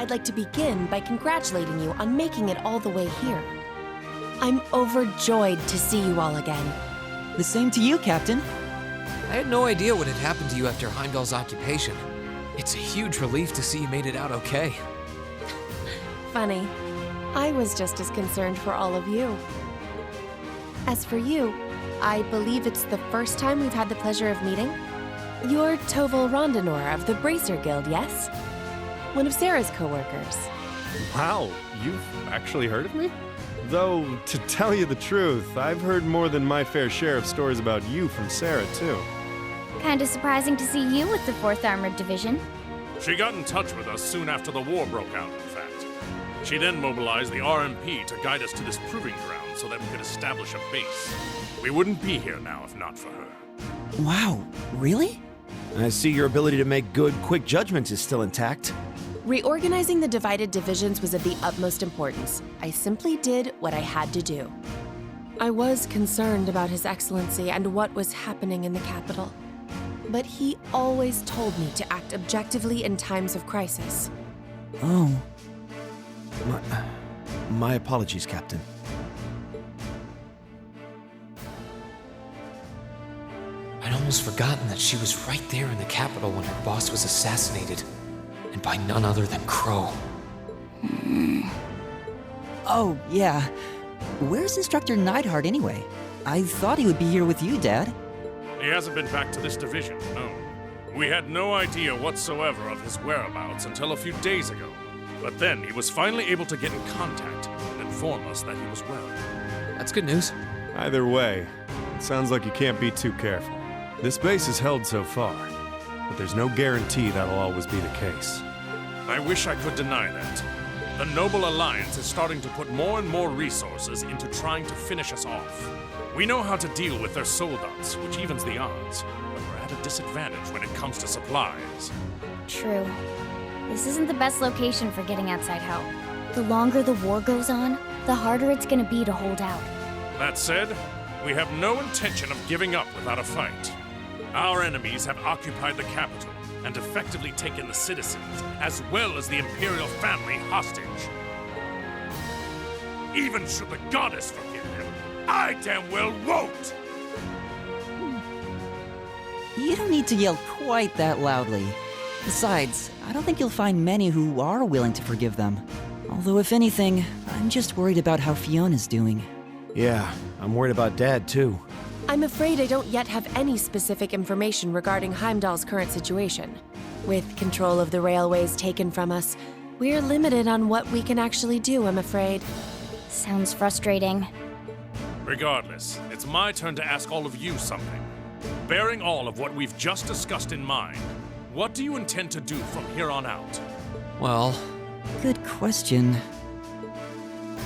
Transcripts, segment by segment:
I'd like to begin by congratulating you on making it all the way here. I'm overjoyed to see you all again. The same to you, Captain. I had no idea what had happened to you after Heimdall's occupation. It's a huge relief to see you made it out okay. Funny. I was just as concerned for all of you. As for you, I believe it's the first time we've had the pleasure of meeting. You're Toval Rondinor of the Bracer Guild, yes? One of Sarah's co-workers. Wow, you've actually heard of me? Though, to tell you the truth, I've heard more than my fair share of stories about you from Sarah, too. Kinda surprising to see you with the 4th Armored Division. She got in touch with us soon after the war broke out, in fact. She then mobilized the RMP to guide us to this proving ground so that we could establish a base. We wouldn't be here now if not for her. Wow, really? I see your ability to make good, quick judgments is still intact. Reorganizing the divided divisions was of the utmost importance. I simply did what I had to do. I was concerned about His Excellency and what was happening in the capital. But he always told me to act objectively in times of crisis. Oh. My apologies, Captain. I'd almost forgotten that she was right there in the capital when her boss was assassinated. And by none other than Crow. Oh, yeah. Where's Instructor Neidhart anyway? I thought he would be here with you, Dad. He hasn't been back to this division, no. We had no idea whatsoever of his whereabouts until a few days ago. But then he was finally able to get in contact and inform us that he was well. That's good news. Either way, it sounds like you can't be too careful. This base is held so far, but there's no guarantee that'll always be the case. I wish I could deny that. The Noble Alliance is starting to put more and more resources into trying to finish us off. We know how to deal with their soldats, which evens the odds, but we're at a disadvantage when it comes to supplies. True. This isn't the best location for getting outside help. The longer the war goes on, the harder it's gonna be to hold out. That said, we have no intention of giving up without a fight. Our enemies have occupied the capital and effectively taken the citizens, as well as the Imperial family, hostage. Even should the goddess forgive him, I damn well won't! You don't need to yell quite that loudly. Besides, I don't think you'll find many who are willing to forgive them. Although if anything, I'm just worried about how Fiona's doing. Yeah, I'm worried about Dad, too. I'm afraid I don't yet have any specific information regarding Heimdall's current situation. With control of the railways taken from us, we're limited on what we can actually do, I'm afraid. Sounds frustrating. Regardless, it's my turn to ask all of you something. Bearing all of what we've just discussed in mind, what do you intend to do from here on out? Well, Good question.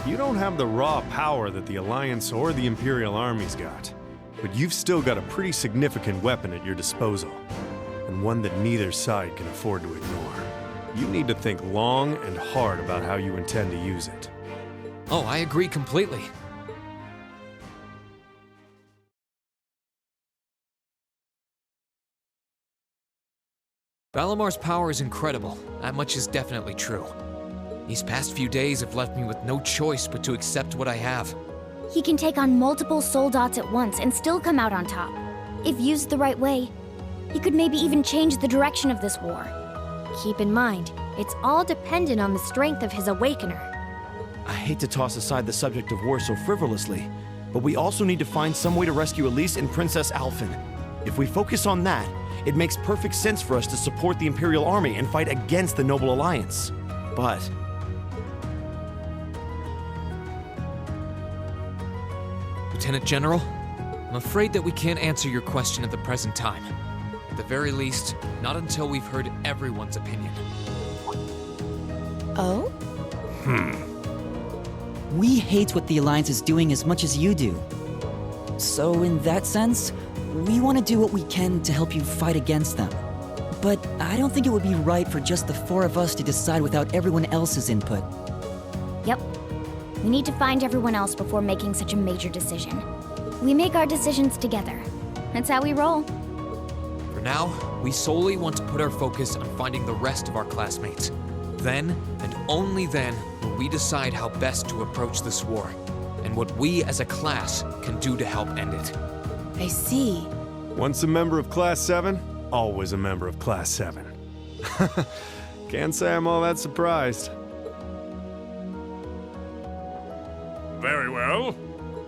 You don't have the raw power that the Alliance or the Imperial armies got, but you've still got a pretty significant weapon at your disposal, and one that neither side can afford to ignore. You need to think long and hard about how you intend to use it. oh, I agree completely. Valamar's power is incredible. That much is definitely true. These past few days have left me with no choice but to accept what I have. He can take on multiple soldats at once and still come out on top. If used the right way, he could maybe even change the direction of this war. Keep in mind, it's all dependent on the strength of his Awakener. I hate to toss aside the subject of war so frivolously, but we also need to find some way to rescue Elise and Princess Alphen. If we focus on that, it makes perfect sense for us to support the Imperial Army and fight against the Noble Alliance. But... Lieutenant General, I'm afraid that we can't answer your question at the present time. At the very least, not until we've heard everyone's opinion. Oh? We hate what the Alliance is doing as much as you do. So in that sense, we want to do what we can to help you fight against them. But I don't think it would be right for just the four of us to decide without everyone else's input. Yep. We need to find everyone else before making such a major decision. We make our decisions together. That's how we roll. For now, we solely want to put our focus on finding the rest of our classmates. Then, and only then, will we decide how best to approach this war, and what we as a class can do to help end it. I see. Once a member of Class 7, always a member of Class 7. Can't say I'm all that surprised. Very well.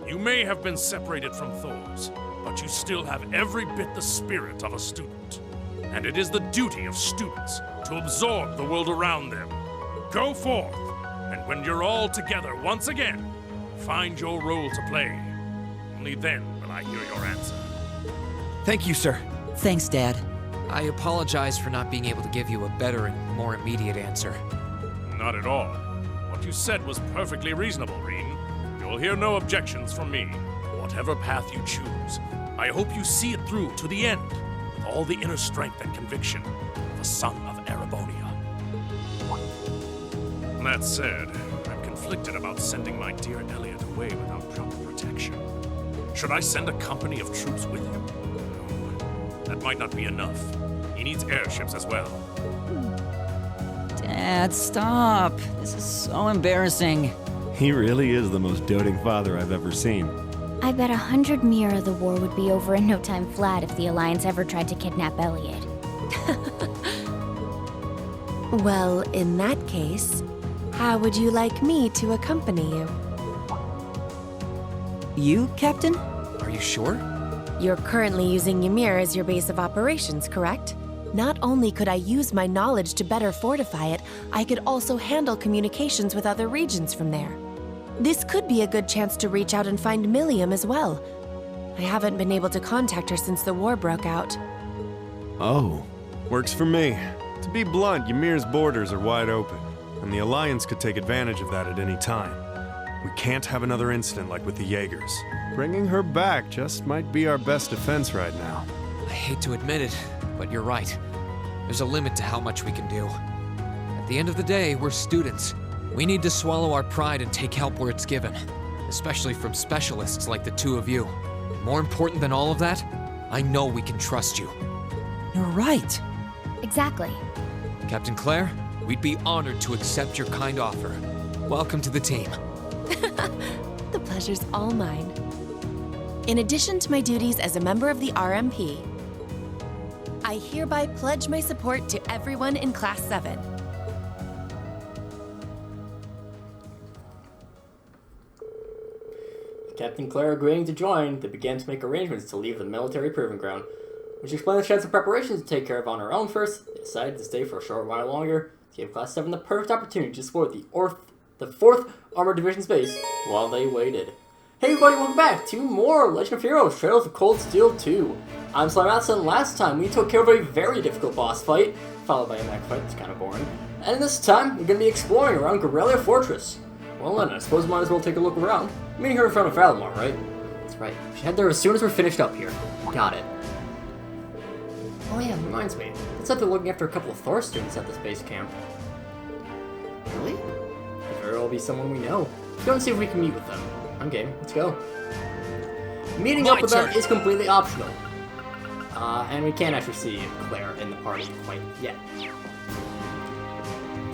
You may have been separated from Thors, but you still have every bit the spirit of a student. And it is the duty of students to absorb the world around them. Go forth, and when you're all together once again, find your role to play. Only then will I hear your answer. Thank you, sir. Thanks, Dad. I apologize for not being able to give you a better and more immediate answer. Not at all. What you said was perfectly reasonable, Reen. You'll hear no objections from me. Whatever path you choose, I hope you see it through to the end, with all the inner strength and conviction of a son of Erebonia. That said, I'm conflicted about sending my dear Elliot away without proper protection. Should I send a company of troops with him? No, that might not be enough. He needs airships as well. Dad, stop. This is so embarrassing. He really is the most doting father I've ever seen. I bet 100 Mir of the war would be over in no time flat if the Alliance ever tried to kidnap Elliot. Well, in that case, how would you like me to accompany you? You, Captain? Are you sure? You're currently using Ymir as your base of operations, correct? Not only could I use my knowledge to better fortify it, I could also handle communications with other regions from there. This could be a good chance to reach out and find Milliam as well. I haven't been able to contact her since the war broke out. Oh. Works for me. To be blunt, Ymir's borders are wide open, and the Alliance could take advantage of that at any time. We can't have another incident like with the Jaegers. Bringing her back just might be our best defense right now. I hate to admit it, but you're right. There's a limit to how much we can do. At the end of the day, we're students. We need to swallow our pride and take help where it's given, especially from specialists like the two of you. More important than all of that, I know we can trust you. You're right. Exactly. Captain Claire, we'd be honored to accept your kind offer. Welcome to the team. The pleasure's all mine. In addition to my duties as a member of the RMP, I hereby pledge my support to everyone in Class 7. Captain Claire agreeing to join, they began to make arrangements to leave the military proving ground. When she explained the chance of preparations to take care of on her own first, they decided to stay for a short while longer to give Class 7 the perfect opportunity to explore the 4th Armored Division's base while they waited. Hey everybody, welcome back to more Legend of Heroes, Trails of Cold Steel 2. I'm SlayerMathis, and last time we took care of a very difficult boss fight, followed by a mech fight that's kind of boring. And this time, we're going to be exploring around Garrelia Fortress. Well then, I suppose we might as well take a look around. I'm meeting her in front of Valimar, right? That's right. We should head there as soon as we're finished up here. Got it. Oh yeah, reminds me. Let's have to looking after a couple of Thor students at this base camp. Really? Could very well be someone we know. Let's go and see if we can meet with them. I'm game. Let's go. Meeting up with them is completely optional. And we can't actually see Claire in the party quite yet.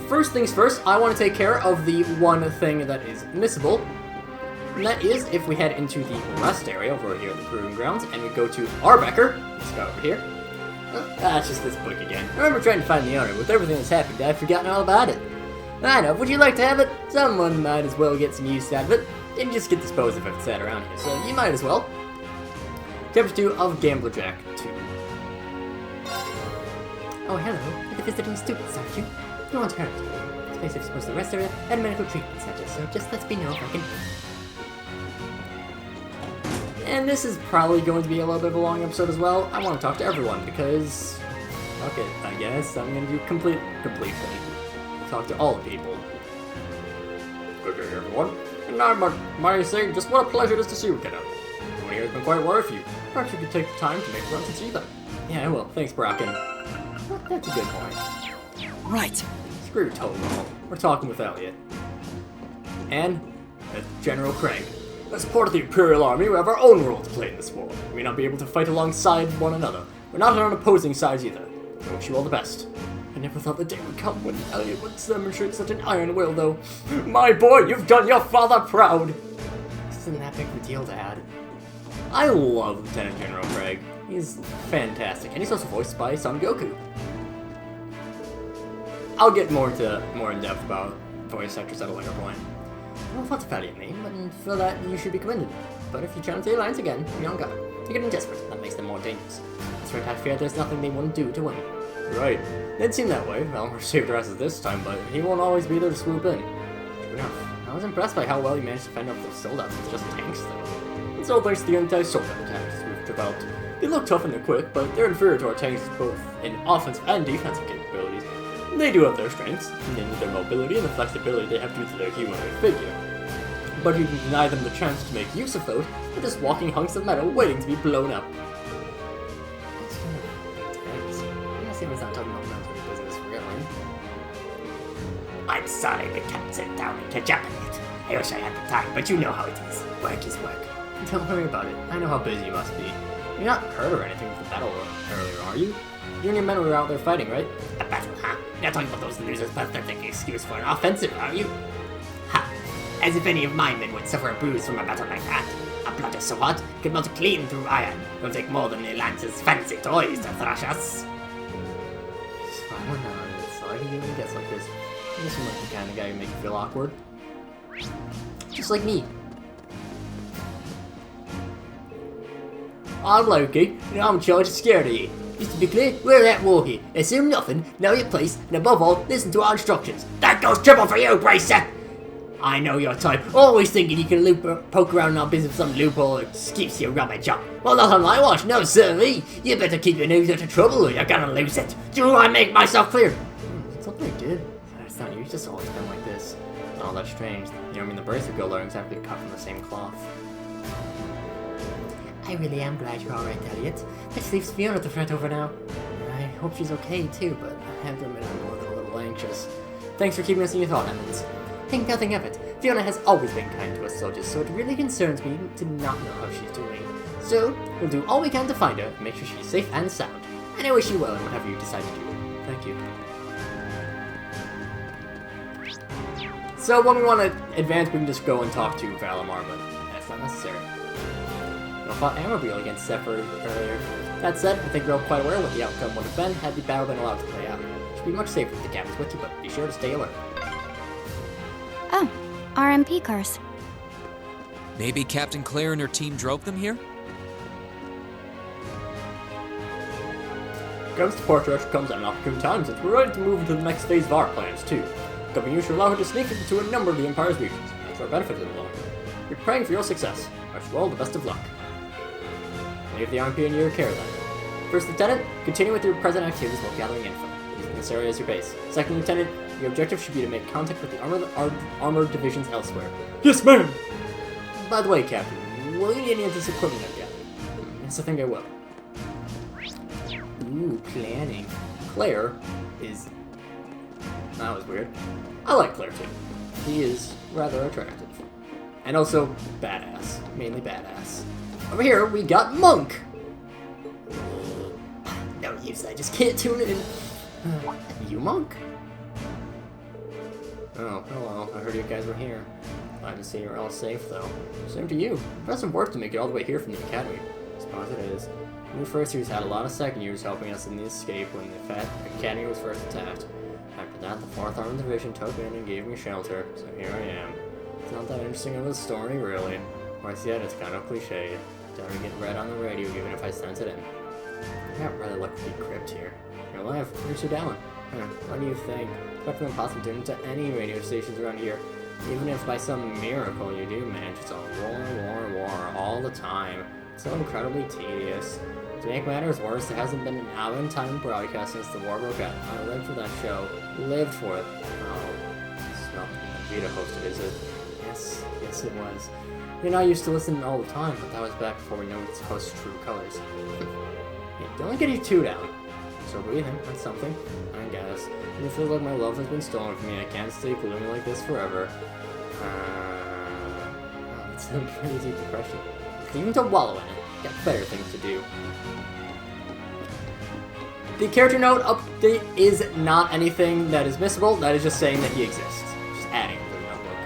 First things first, I want to take care of the one thing that is missable. And that is if we head into the rest area over here at the Proving Grounds, and we go to Arbecker. Let's go over here. It's just this book again. I remember trying to find the owner. With everything that's happened, I've forgotten all about it. I know, would you like to have it? Someone might as well get some use out of it. And just get disposed of if it's sat around here, so you might as well. Chapter 2 of Gamblerjack 2. Oh, hello. You're the visiting students, aren't you? No one's hurt. This place is supposed to rest area and medical treatment center, so just let me know if I can... And this is probably going to be a little bit of a long episode as well. I want to talk to everyone because... Okay, I guess I'm going to do completely. Talk to all the people. Good day, everyone. And I'm mighty saying just what a pleasure it is to see you again. Everyone here has been quite worried for you. Perhaps you could take the time to make runs and see them. Yeah, I will. Thanks, Brocken. That's a good point. Right. Screw Total. We're talking with Elliot. And General Craig. As part of the Imperial Army, we have our own role to play in this war. We may not be able to fight alongside one another. We're not on opposing sides either. I wish you all the best. I never thought the day would come when Elliot would demonstrate such an iron will, though. My boy, you've done your father proud! This isn't that big of a deal, Dad. I love Lieutenant General Craig. He's fantastic, and he's also voiced by Son Goku. I'll get more in depth about voice actors at a later point. I don't know what to value me, but for that you should be commended. But if you challenge the Alliance again, you're on guard. You're getting desperate. That makes them more dangerous. That's right, I fear there's nothing they wouldn't do to win. Right. It seemed that way. Elmer saved their asses this time, but he won't always be there to swoop in. True enough. I was impressed by how well he managed to fend off those soldats with just tanks, though. It's all thanks to the anti-soldat attacks we've developed. They look tough and they're quick, but they're inferior to our tanks both in offensive and defensive capabilities. They do have their strengths, namely their mobility and the flexibility they have due to their humanoid figure. But you can deny them the chance to make use of those, they're just walking hunks of metal waiting to be blown up. It's kind of intense. I guess he was not talking about military business, really. I'm sorry we can't sit down and catch up on it. I wish I had the time, but you know how it is. Work is work. Don't worry about it. I know how busy you must be. You're not hurt or anything with the battle earlier, are you? You and your men were out there fighting, right? A battle, huh? You're not talking about those losers' pathetic excuse for an offensive, are you? Ha! As if any of my men would suffer a bruise from a battle like that. A bludger so hot, could melt clean through iron. It'll take more than the Alliance's fancy toys to thrash us. It's fine, we're not. It's like he even gets like this. This one like the kind of guy who make you feel awkward. Just like me. I'm Loki, and I'm in charge of security. Just to be clear, we're at war here. Assume nothing, know your place, and above all, listen to our instructions. That goes triple for you, Bracer! I know your type, always thinking you can poke around in our business with some loophole or keeps your rummage up. Well, not on my watch, no sirree. You better keep your nose out of trouble or you're gonna lose it. Do I make myself clear? Something I did. It's not you, it's just always been like this. Oh, that's strange. You know, I mean, the birds of Gold aren't exactly cut from the same cloth. I really am glad you're alright, Elliot. This leaves Fiona to fret over now. I hope she's okay too, but I have to admit I'm more than a little anxious. Thanks for keeping us in your thought, Emmons. Think nothing of it. Fiona has always been kind to us soldiers, so it really concerns me to not know how she's doing. So, we'll do all we can to find her and make sure she's safe and sound. And I wish you well in whatever you decide to do. Thank you. So when we want to advance, we can just go and talk to Valimar, but that's not necessary. I fought Ymir against Zephyr earlier. That said, I think we're all quite aware of what the outcome would have been had the battle been allowed to play out. It should be much safer with the captains with you, but be sure to stay alert. Oh, RMP cars. Maybe Captain Claire and her team drove them here? Comes to Port Rush comes at an opportune time since we're ready to move into the next phase of our plans too. Government should allow her to sneak into a number of the Empire's regions, and for our benefit in the long run. We're praying for your success. I wish you all the best of luck. Leave the RMP in your care then. First Lieutenant, continue with your present activities while gathering info, using this area as your base. Second Lieutenant, your objective should be to make contact with the armored divisions elsewhere. Yes, ma'am! By the way, Captain, will you need any of this equipment I've gathered? Yes, I think I will. Ooh, planning. Claire is... That was weird. I like Claire too. He is rather attractive. And also badass. Mainly badass. Over here, we got Monk! No use, I just can't tune in. You, Monk? Oh, hello. I heard you guys were here. Glad to see you're all safe, though. Same to you. You've done some work to make it all the way here from the academy. I suppose it is. New first years had a lot of second years helping us in the escape when the academy was first attacked. After that, the 4th Armored Division took me in and gave me shelter, so here I am. It's not that interesting of a story, really. Worse yet, it's kind of cliche. Don't even get read on the radio, even if I sent it in. I got rather lucky to be crypt here. You're alive. Where's your down? What do you think? It's practically impossible to tune into any radio stations around here. Even if by some miracle you do manage, it's all war, all the time. It's so incredibly tedious. To make matters worse, there hasn't been an hour-in-time broadcast since the war broke out. I lived for that show. Lived for it. Oh, it's not Vita hosted, is it? Yes it was. You're not used to listening all the time, but that was back before we knew its host's true colors. Yeah, don't get you too down. So breathing, that's something, I guess. And it feels like my love has been stolen from me. I can't stay gloomy like this forever. It's a pretty deep depression. Even to wallow in it. Got better things to do. The character note update is not anything that is missable. That is just saying that he exists. Just adding it to the notebook.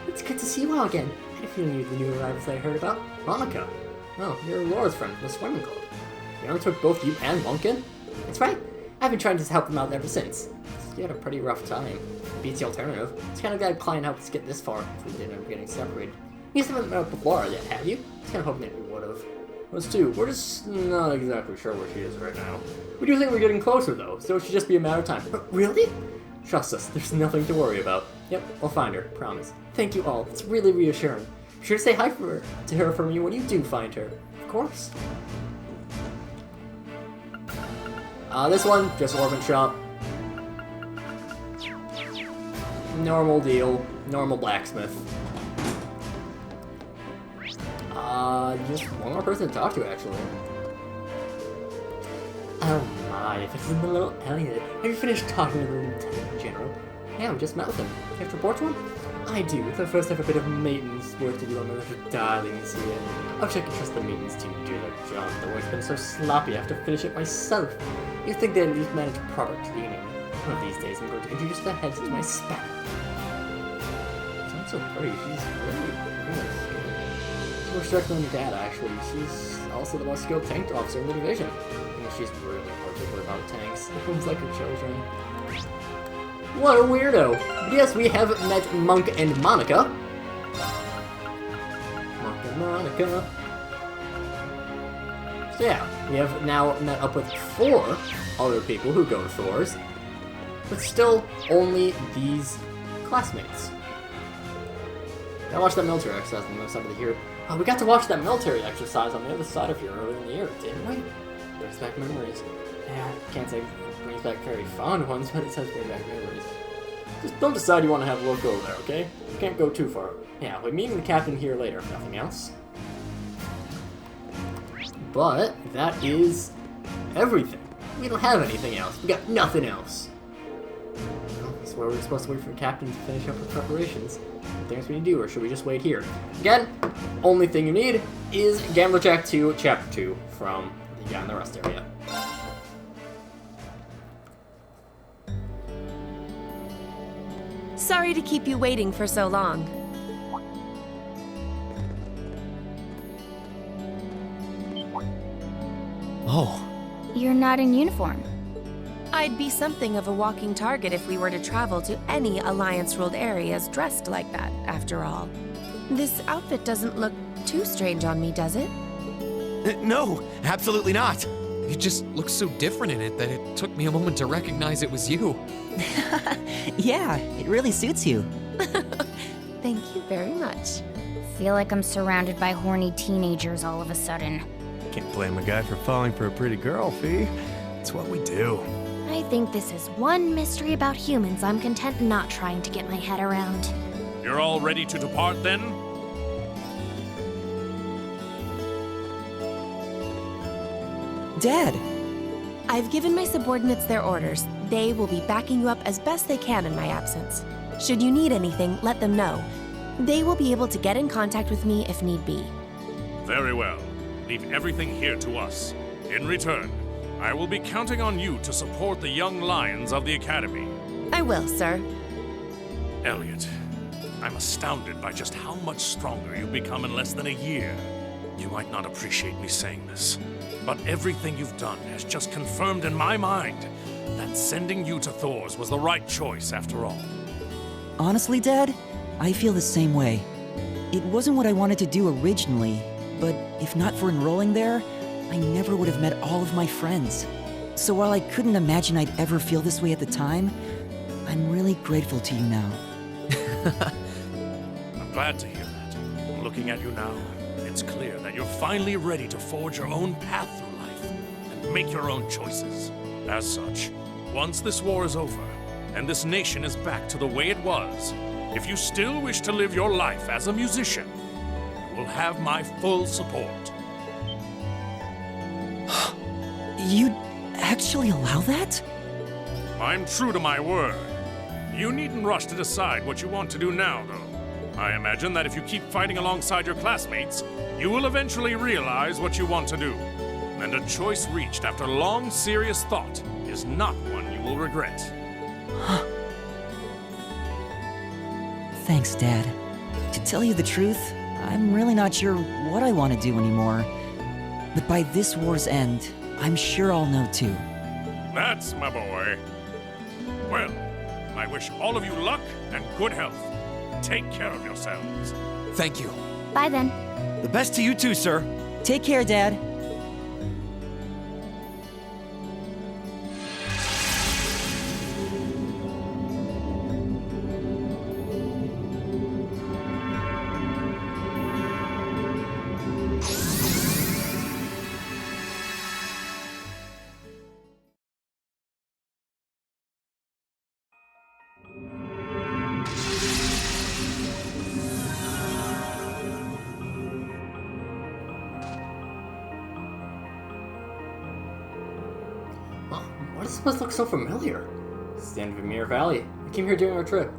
It's good to see you all again. I had a feeling you're the new arrivals I heard about. Monica. Oh, you're Laura's friend from the swimming club. You only took both you and Lunkin? That's right. I've been trying to help them out ever since. You had a pretty rough time. Beats the alternative. It's kind of glad Klein helped us get this far if we didn't end up getting separated. You still haven't met up with Laura yet, have you? I was kind of hoping that we would have. Us too. We're just not exactly sure where she is right now. We do think we're getting closer though, so it should just be a matter of time. But really? Trust us, there's nothing to worry about. Yep, we'll find her, promise. Thank you all, it's really reassuring. Be sure to say hi to her for me when you do find her. Of course. This one, just Orbit Shop. Normal deal, normal blacksmith. Just one more person to talk to, actually. Oh my, this is the little Elliot. Have you finished talking to the Lieutenant General? Yeah, we just met with him. You have to report to him? I do. If I first have a bit of maintenance work to do on the little darlings here. I'll check and trust the maintenance team to do their job. The work's been so sloppy, I have to finish it myself. You'd think they'd at least manage proper cleaning. One of these days, I'm going to introduce the heads to my staff. She's not so pretty. She's really nice. She's more strict than your dad, actually. She's also the most skilled tank officer in the division. And she's really particular about tanks. It seems like her children. What a weirdo! But yes, we have met Monk and Monica. Monk and Monica. So yeah, we have now met up with 4 other people who go to Thor's. But still, only these classmates. I watched that military exercise on the other side of the year. Oh, we got to watch that military exercise on the other side of here earlier in the year, didn't we? Brings back memories. Yeah, I can't say it brings back very fond ones, but it says bring back memories. Just don't decide you want to have a look over there, okay? You can't go too far. Yeah, we're meeting the captain here later, if nothing else. But that is everything. We don't have anything else. We got nothing else. Well, that's where we're supposed to wait for the captain to finish up with preparations. What things we need to do, or should we just wait here? Again, only thing you need is Gambler Jack 2, Chapter 2 from the guy in the rest area. Sorry to keep you waiting for so long. Oh. You're not in uniform. I'd be something of a walking target if we were to travel to any Alliance-ruled areas dressed like that, after all. This outfit doesn't look too strange on me, does it? No, absolutely not. You just look so different in it that it took me a moment to recognize it was you. Yeah, it really suits you. Thank you very much. Feel like I'm surrounded by horny teenagers all of a sudden. Can't blame a guy for falling for a pretty girl, Fee. It's what we do. I think this is one mystery about humans I'm content not trying to get my head around. You're all ready to depart then? Dad! I've given my subordinates their orders. They will be backing you up as best they can in my absence. Should you need anything, let them know. They will be able to get in contact with me if need be. Very well. Leave everything here to us. In return, I will be counting on you to support the young lions of the Academy. I will, sir. Elliot, I'm astounded by just how much stronger you've become in less than a year. You might not appreciate me saying this, but everything you've done has just confirmed in my mind that sending you to Thor's was the right choice after all. Honestly, Dad, I feel the same way. It wasn't what I wanted to do originally, but if not for enrolling there, I never would have met all of my friends. So while I couldn't imagine I'd ever feel this way at the time, I'm really grateful to you now. I'm glad to hear that. Looking at you now, it's clear that you're finally ready to forge your own path through life and make your own choices. As such, once this war is over and this nation is back to the way it was, if you still wish to live your life as a musician, you will have my full support. You'd actually allow that? I'm true to my word. You needn't rush to decide what you want to do now, though. I imagine that if you keep fighting alongside your classmates, you will eventually realize what you want to do. And a choice reached after long, serious thought is not one you will regret. Thanks, Dad. To tell you the truth, I'm really not sure what I want to do anymore. But by this war's end, I'm sure I'll know too. That's my boy. Well, I wish all of you luck and good health. Take care of yourselves. Thank you. Bye then. The best to you too, sir. Take care, Dad. Why does this place look so familiar? It's the end of Ymir Valley. We came here during our trip.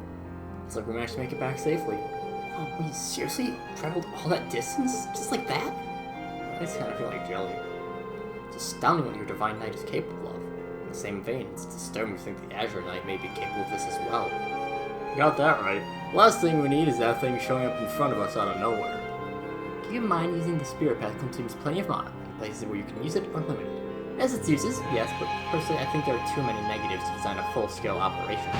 Looks like we managed to make it back safely. Oh, we seriously traveled all that distance? Just like that? I just kind of feel like jelly. It's astounding what your Divine Knight is capable of. In the same vein, it's disturbing to think the Azure Knight may be capable of this as well. You got that right. The last thing we need is that thing showing up in front of us out of nowhere. Keep in mind, using the Spirit Path consumes plenty of mana, in places where you can use it unlimited. As its uses, yes, but personally I think there are too many negatives to design a full-scale operation.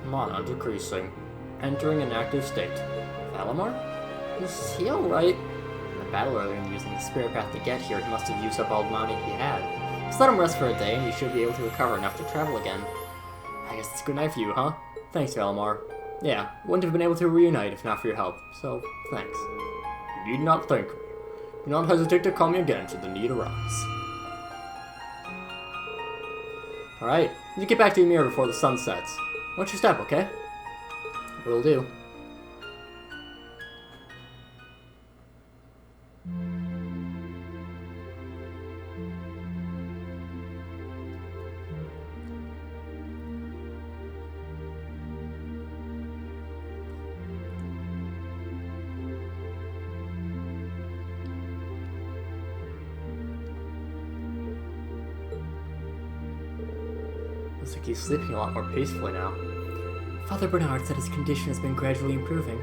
Mana decreasing. Entering an active state. Valimar? Is he alright? In the battle earlier in using the Spirit Path to get here, he must have used up all the mana he had. Just let him rest for a day and he should be able to recover enough to travel again. I guess it's a good night for you, huh? Thanks, Valimar. Yeah, wouldn't have been able to reunite if not for your help, so thanks. You need not thank me. Do not hesitate to call me again should the need arise. Alright, you get back to Ymir before the sun sets. Watch your step, okay? Will do. Looks like he's sleeping a lot more peacefully now. Father Bernard said his condition has been gradually improving.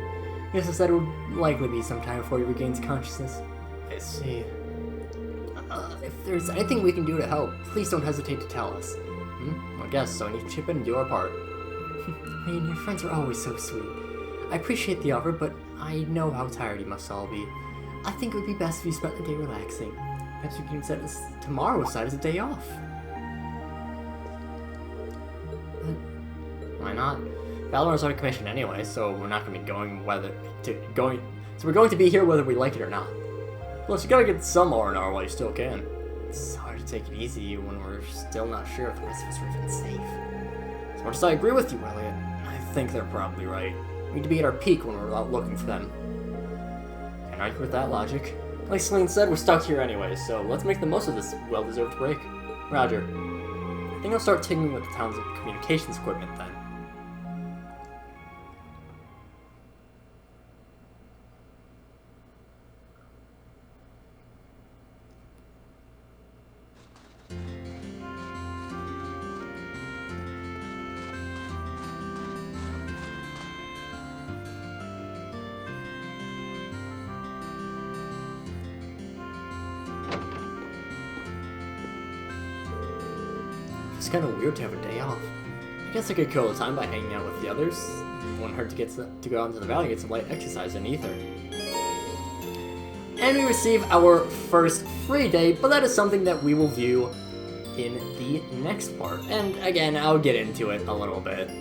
He also said it would likely be some time before he regains consciousness. I see. If there's anything we can do to help, please don't hesitate to tell us. I guess so. I need to chip in and do our part. I mean, your friends are always so sweet. I appreciate the offer, but I know how tired you must all be. I think it would be best if you spent the day relaxing. Perhaps we can set tomorrow aside as a day off. Why not? Valimar's on commission anyway, so we're not going to be So we're going to be here whether we like it or not. Plus, you gotta get some R&R while you still can. It's hard to take it easy when we're still not sure if the rest of us are even safe. As much as I agree with you, Elliot, I think they're probably right. We need to be at our peak when we're out looking for them. Can't argue with that logic. Like Celine said, we're stuck here anyway, so let's make the most of this well-deserved break. Roger. I think I'll start tinkering with the town's communications equipment then. It's kind of weird to have a day off. I guess I could kill the time by hanging out with the others. It wouldn't hurt to go out into the valley and get some light exercise in ether. And we receive our first free day, but that is something that we will view in the next part. And again, I'll get into it a little bit.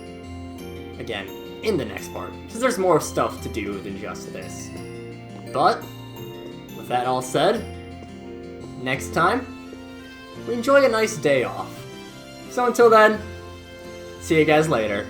Again, in the next part. Because there's more stuff to do than just this. But, with that all said, next time, we enjoy a nice day off. So until then, see you guys later.